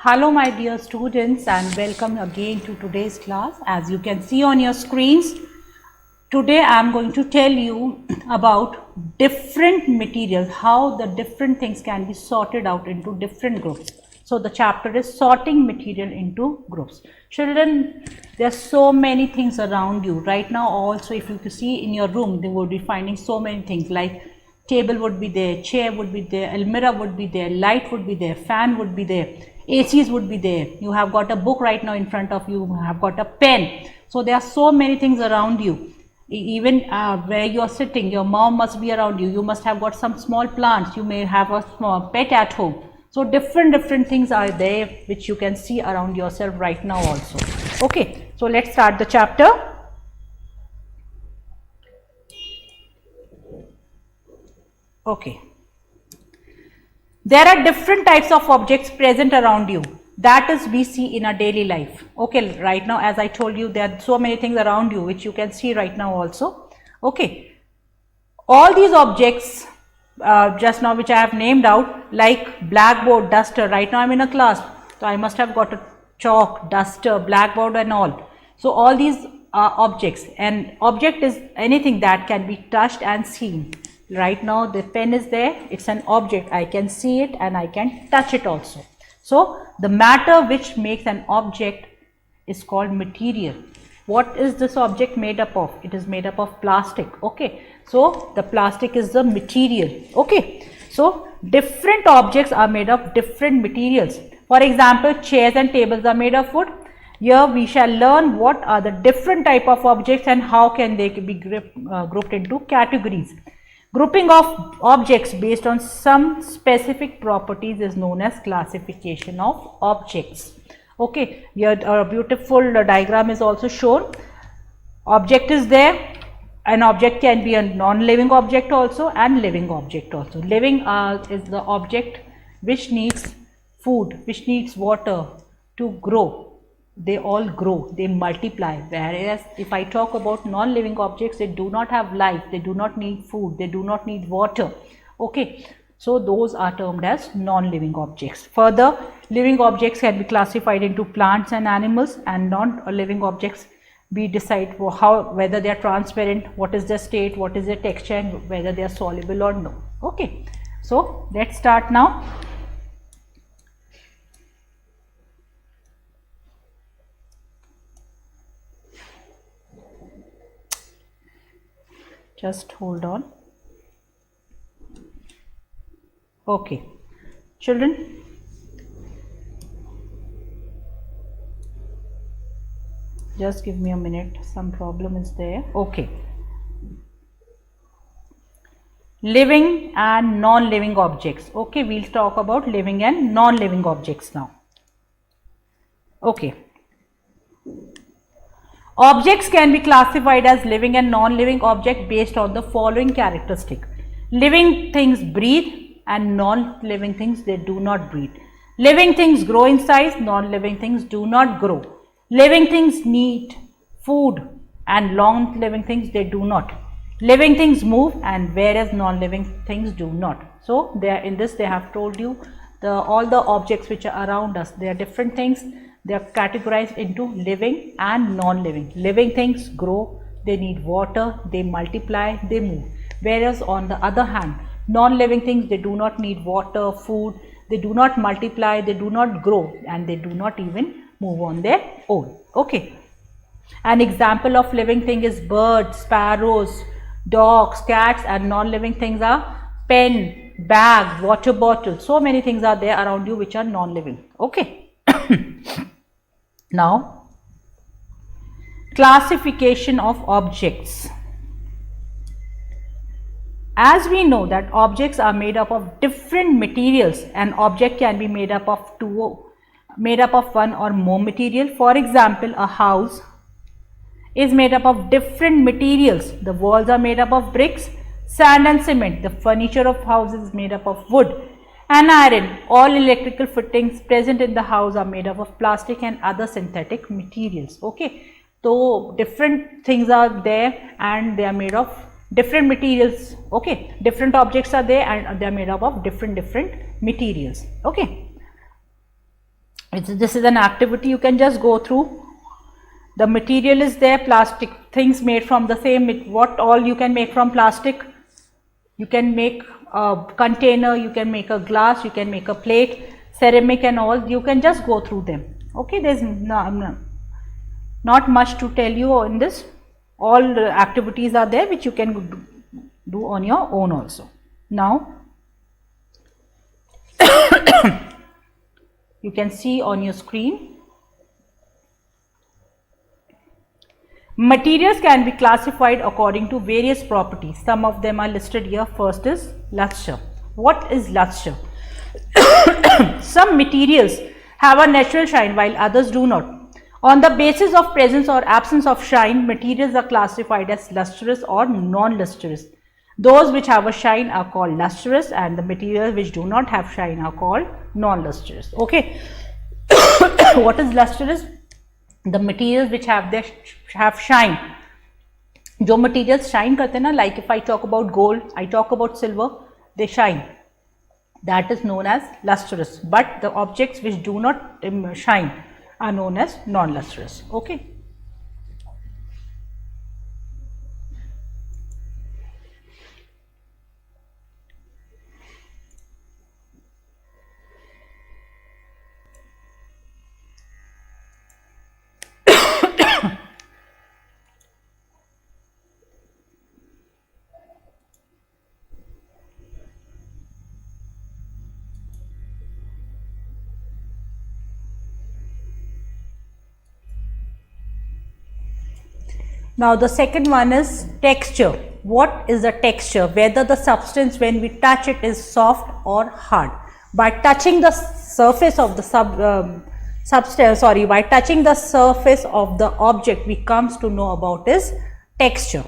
Hello my dear students and welcome again to today's class. As you can see on your screens, today I am going to tell you about different materials, how the different things can be sorted out into different groups. So the chapter is sorting material into groups. Children, there are so many things around you right now. Also, if you see in your room, they will be finding so many things like table would be there, chair would be there, almirah would be there, light would be there, fan would be there, ACs would be there. You have got a book right now in front of you, you have got a pen. So there are so many things around you. Even where you are sitting, your mom must be around you. You must have got some small plants. You may have a small pet at home. So different things are there which you can see around yourself right now also. Okay, so let's start the chapter. Okay. There are different types of objects present around you. That is we see in our daily life. Okay, right now as I told you, there are so many things around you which you can see right now also. Okay, all these objects just now which I have named out, like blackboard, duster. Right now I am in a class, so I must have got a chalk, duster, blackboard and all. So all these are objects, and object is anything that can be touched and seen. Right now the pen is there, it's an object, I can see it and I can touch it also. So the matter which makes an object is called material. What is this object made up of? It is made up of plastic. Okay, so the plastic is the material. Okay, so different objects are made of different materials. For example, chairs and tables are made of wood. Here we shall learn what are the different type of objects and how can they be grouped into categories. Grouping of objects based on some specific properties is known as classification of objects. Okay, here a beautiful diagram is also shown. Object is there. An object can be a non-living object also and living object also. Living is the object which needs food, which needs water to grow. They all grow, they multiply, whereas if I talk about non-living objects, they do not have life, they do not need food, they do not need water. Okay, so those are termed as non-living objects. Further, living objects can be classified into plants and animals, and non-living objects we decide whether they are transparent, what is their state, what is their texture, and whether they are soluble or no. Okay, so let's start now. Just hold on. Okay, children, just give me a minute, some problem is there. Okay, living and non-living objects. Okay, we'll talk about living and non-living objects now. Okay, objects can be classified as living and non-living object based on the following characteristic. Living things breathe and non-living things they do not breathe. Living things grow in size, non-living things do not grow. Living things need food and non-living things they do not. Living things move and whereas non-living things do not. So they are in this they have told you all the objects which are around us, they are different things. They are categorized into living and non-living. Living things grow, they need water, they multiply, they move. Whereas on the other hand, non-living things, they do not need water, food, they do not multiply, they do not grow, and they do not even move on their own. Okay. An example of living thing is birds, sparrows, dogs, cats, and non-living things are pen, bag, water bottle. So many things are there around you which are non-living. Okay. Now, classification of objects. As we know that objects are made up of different materials, an object can be made up of one or more material. For example, a house is made up of different materials. The walls are made up of bricks, sand and cement. The furniture of houses is made up of wood and iron. All electrical fittings present in the house are made up of plastic and other synthetic materials. Okay, so different things are there and they are made of different materials. Okay, different objects are there and they are made up of different materials. Okay, This is an activity you can just go through. The material is there, plastic things made from the same, what all you can make from plastic. You can make a container, you can make a glass, you can make a plate, ceramic and all, you can just go through them. Okay, there's not much to tell you in this. All the activities are there which you can do on your own also. Now, you can see on your screen. Materials can be classified according to various properties. Some of them are listed here. First is luster. What is luster? Some materials have a natural shine while others do not. On the basis of presence or absence of shine, materials are classified as lustrous or non-lustrous. Those which have a shine are called lustrous, and the materials which do not have shine are called non-lustrous. Okay. What is lustrous? The materials which have shine. जो materials shine करते हैं ना, like if I talk about gold, I talk about silver, they shine. That is known as lustrous. But the objects which do not shine are known as non-lustrous. Okay. Now the second one is texture. What is the texture? Whether the substance when we touch it is soft or hard. By touching the surface of the by touching the surface of the object, we comes to know about is texture.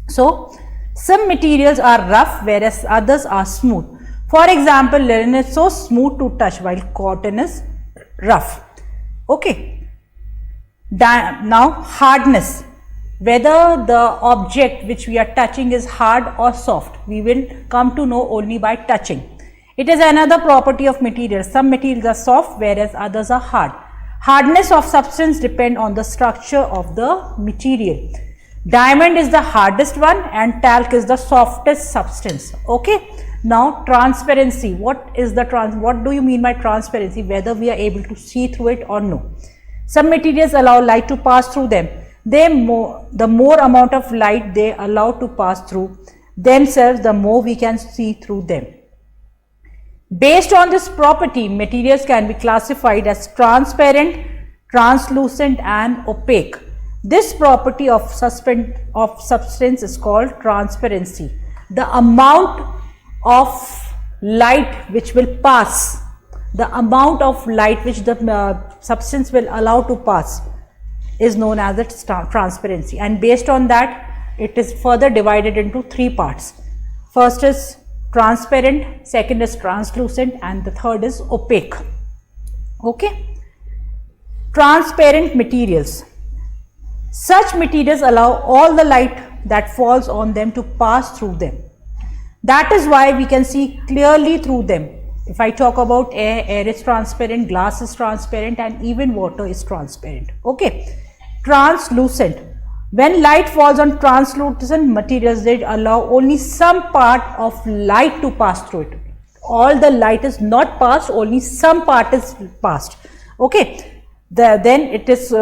So some materials are rough whereas others are smooth. For example, linen is so smooth to touch while cotton is rough. Okay. Now hardness. Whether the object which we are touching is hard or soft, we will come to know only by touching. It is another property of materials. Some materials are soft whereas others are hard. Hardness of substance depends on the structure of the material. Diamond is the hardest one and talc is the softest substance. Okay. Now transparency. What do you mean by transparency? Whether we are able to see through it or no. Some materials allow light to pass through them. The more amount of light they allow to pass through themselves, the more we can see through them. Based on this property, materials can be classified as transparent, translucent and opaque. This property of substance is called transparency. The amount of light which will pass, the amount of light which the substance will allow to pass is known as its transparency, and based on that it is further divided into three parts. First is transparent, second is translucent and the third is opaque. Okay. Transparent materials. Such materials allow all the light that falls on them to pass through them. That is why we can see clearly through them. If I talk about air is transparent, glass is transparent and even water is transparent. Okay. Translucent. When light falls on translucent materials, they allow only some part of light to pass through it. All the light is not passed, only some part is passed. Okay. Then it is,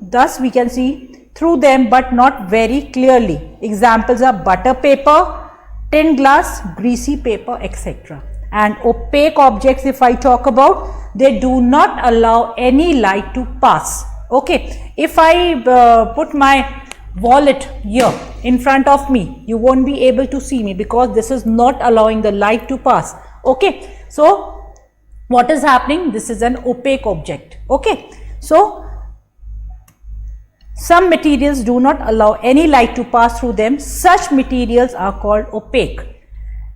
thus we can see through them but not very clearly. Examples are butter paper, tin glass, greasy paper, etc. And opaque objects, if I talk about, they do not allow any light to pass. Okay, if I put my wallet here in front of me, you won't be able to see me because this is not allowing the light to pass. Okay, so what is happening? This is an opaque object. Okay, so some materials do not allow any light to pass through them. Such materials are called opaque,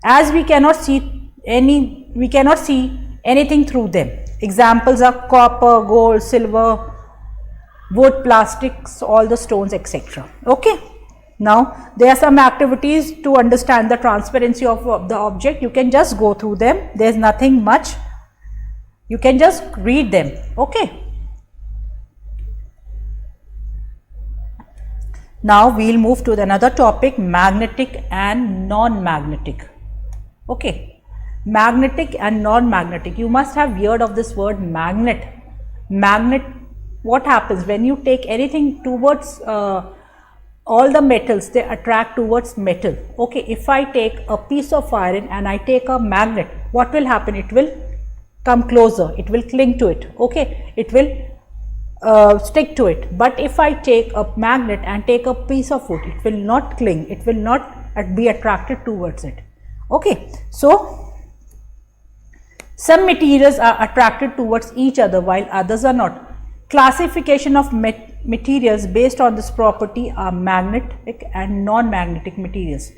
as we cannot see anything through them. Examples are copper, gold, silver, wood, plastics, all the stones, etc. Okay. Now there are some activities to understand the transparency of the object. You can just go through them. There is nothing much. You can just read them. Okay. Now we'll move to another topic, magnetic and non-magnetic. Okay, magnetic and non-magnetic. You must have heard of this word magnet. Magnet, what happens when you take anything towards all the metals, they attract towards metal. Okay, if I take a piece of iron and I take a magnet, what will happen? It will come closer, it will cling to it. Okay, it will stick to it. But if I take a magnet and take a piece of wood, it will not cling, it will not be attracted towards it. Okay, so some materials are attracted towards each other while others are not. Classification of materials based on this property are magnetic and non-magnetic materials.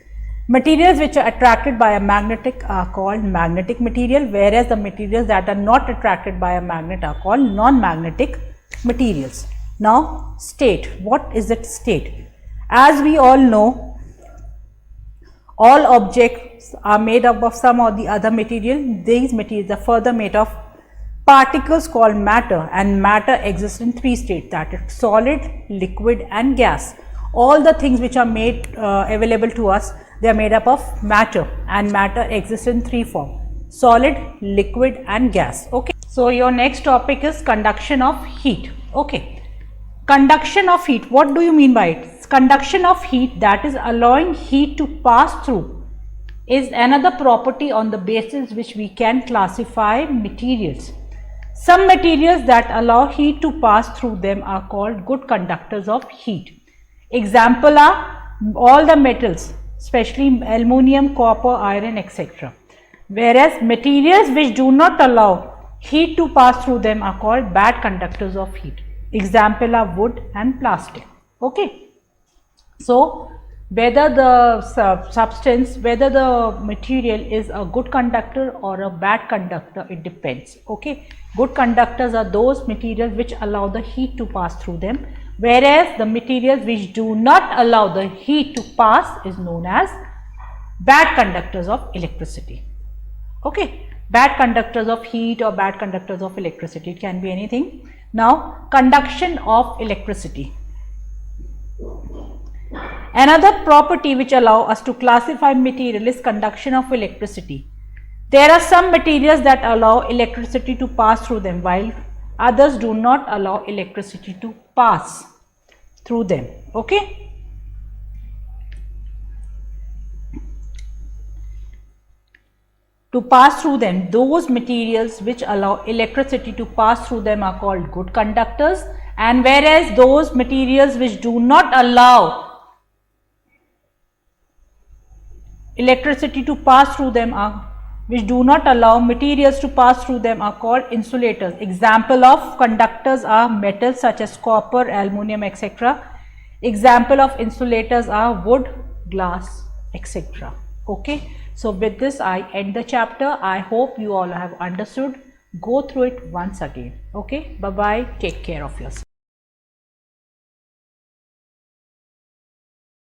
Materials which are attracted by a magnetic are called magnetic material, whereas the materials that are not attracted by a magnet are called non-magnetic materials. Now, state. What is it state? As we all know, all objects are made up of some or the other material. These materials are further made of particles called matter, and matter exists in three states, that is solid, liquid and gas. All the things which are made available to us, they are made up of matter, and matter exists in three forms: solid, liquid and gas. Okay. So your next topic is conduction of heat. Okay. Conduction of heat, what do you mean by it? Conduction of heat, that is allowing heat to pass through, is another property on the basis which we can classify materials. Some materials that allow heat to pass through them are called good conductors of heat. Example are all the metals, especially aluminum, copper, iron, etc. Whereas materials which do not allow heat to pass through them are called bad conductors of heat. Example are wood and plastic. Okay. So whether the substance, whether the material is a good conductor or a bad conductor, it depends. Okay. Good conductors are those materials which allow the heat to pass through them, whereas the materials which do not allow the heat to pass is known as bad conductors of electricity. Okay. Bad conductors of heat or bad conductors of electricity, it can be anything. Now, conduction of electricity. Another property which allow us to classify material is conduction of electricity. There are some materials that allow electricity to pass through them, while others do not allow electricity to pass through them. Okay. To pass through them, those materials which allow electricity to pass through them are called good conductors, and whereas those materials which do not allow electricity to pass through them are materials to pass through them are called insulators. Example of conductors are metals such as copper, aluminum, etc. Example of insulators are wood, glass, etc. Okay. So with this I end the chapter. I hope you all have understood. Go through it once again. Okay. Bye bye. Take care of yourself.